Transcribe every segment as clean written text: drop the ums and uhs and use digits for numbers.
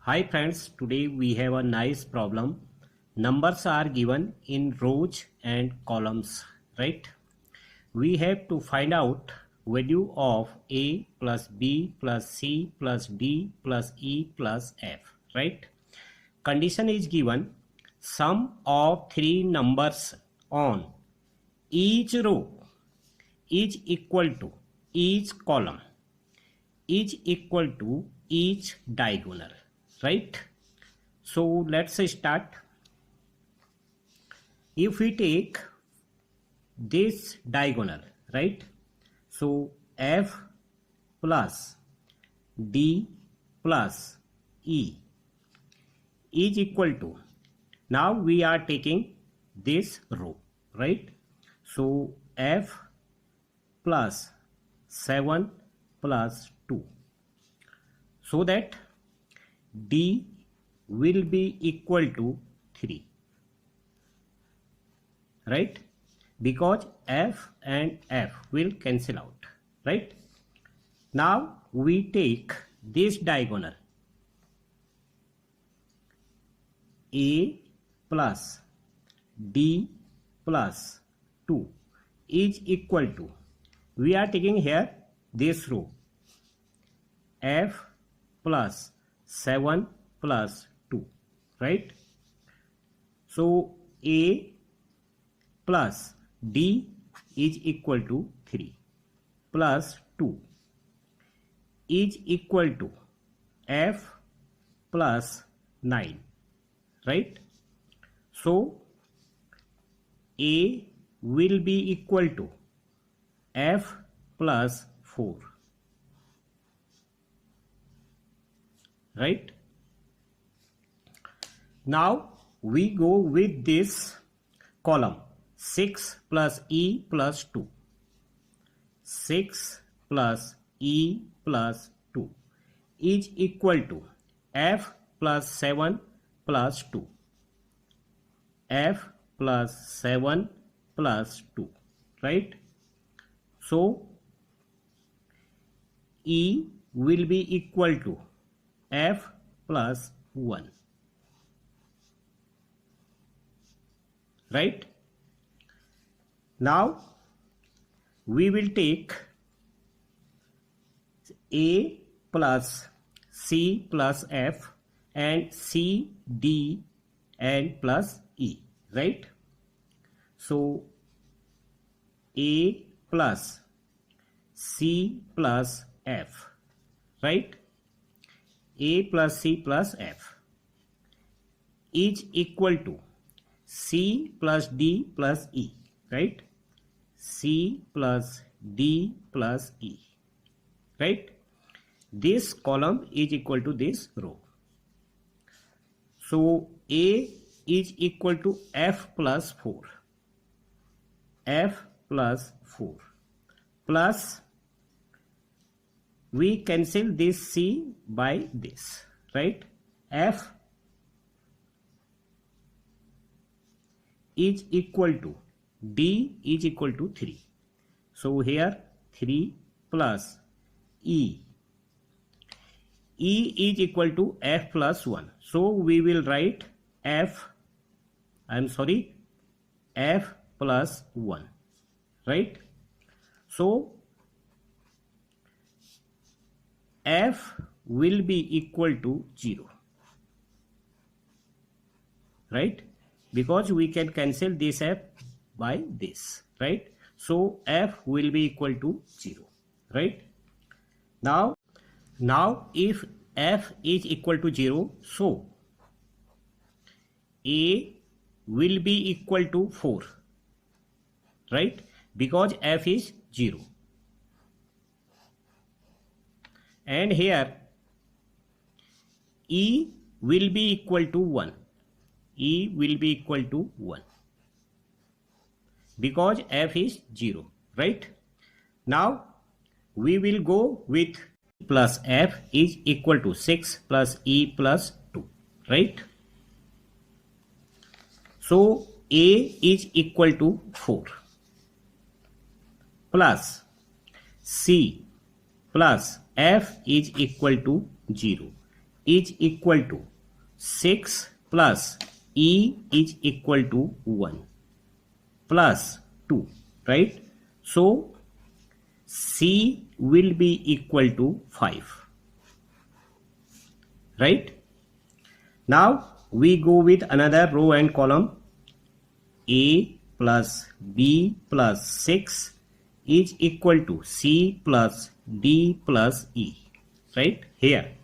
Hi friends, today we have a nice problem. Numbers are given in rows and columns, right? We have to find out value of A plus B plus C plus D plus E plus F, right? Condition is given, sum of three numbers on each row is equal to each column is equal to each diagonal, right? So let's start. If we take this diagonal, right? So F plus D plus E is equal to, now we are taking this row, right? So F plus 7 plus 2, so that D will be equal to 3, right? Because F and F will cancel out, right? Now we take this diagonal A plus D plus 2 is equal to, we are taking here this row F plus 7 plus 2, right? So A plus D is equal to 3 plus 2 is equal to F plus 9, right? So A will be equal to F plus 4, right? Now we go with this column 6 plus E plus 2, 6 plus E plus 2 is equal to F plus 7 plus 2, F plus 7 plus 2, right? So E will be equal to F plus 1, right? Now we will take A plus C plus F and C, D and plus E, right? So A plus C plus F, right? A plus C plus F is equal to C plus D plus E, right? C plus D plus E, right? This column is equal to this row. So A is equal to F plus 4, F plus 4 plus, we cancel this C by this, right? F is equal to, D is equal to 3. So here 3 plus E. E is equal to F plus 1. So we will write F plus 1, right? So F will be equal to 0, right? Because we can cancel this F by this, right? So F will be equal to 0, right? Now if F is equal to 0, so A will be equal to 4, right? Because F is 0. And here E will be equal to 1. E will be equal to 1 because F is 0, right? Now we will go with plus F is equal to 6 plus E plus 2, right? So A is equal to 4 plus C plus F is equal to 0 is equal to 6 plus E is equal to 1 plus 2, right? So C will be equal to 5, right? Now we go with another row and column. A plus B plus 6 is equal to C plus D plus E, right? Here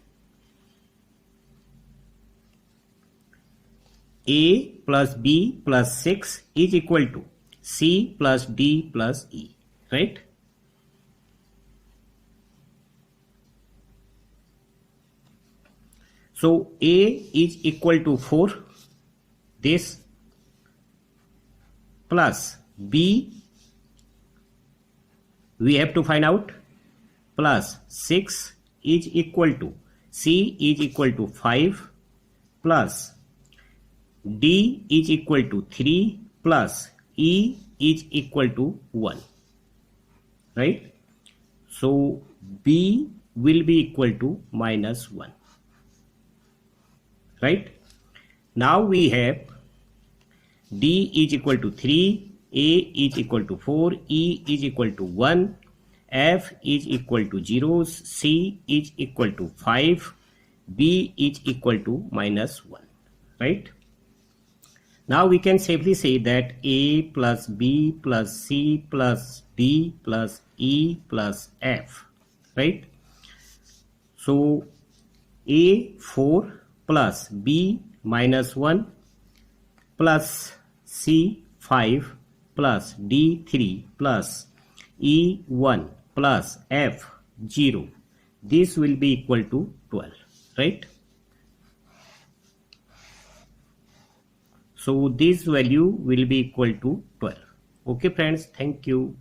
A plus B plus 6 is equal to C plus D plus E, right? So A is equal to 4, this, plus B we have to find out, plus 6 is equal to C is equal to 5, plus D is equal to 3, plus E is equal to 1, right? So B will be equal to minus 1, right? Now we have D is equal to 3, A is equal to 4, E is equal to 1, F is equal to 0, C is equal to 5, B is equal to minus 1, right? Now we can safely say that A plus B plus C plus D plus E plus F, right? So A 4 plus B minus 1 plus C 5 plus D 3 plus E 1 plus F 0. This will be equal to 12, right? So this value will be equal to 12. Okay friends, thank you.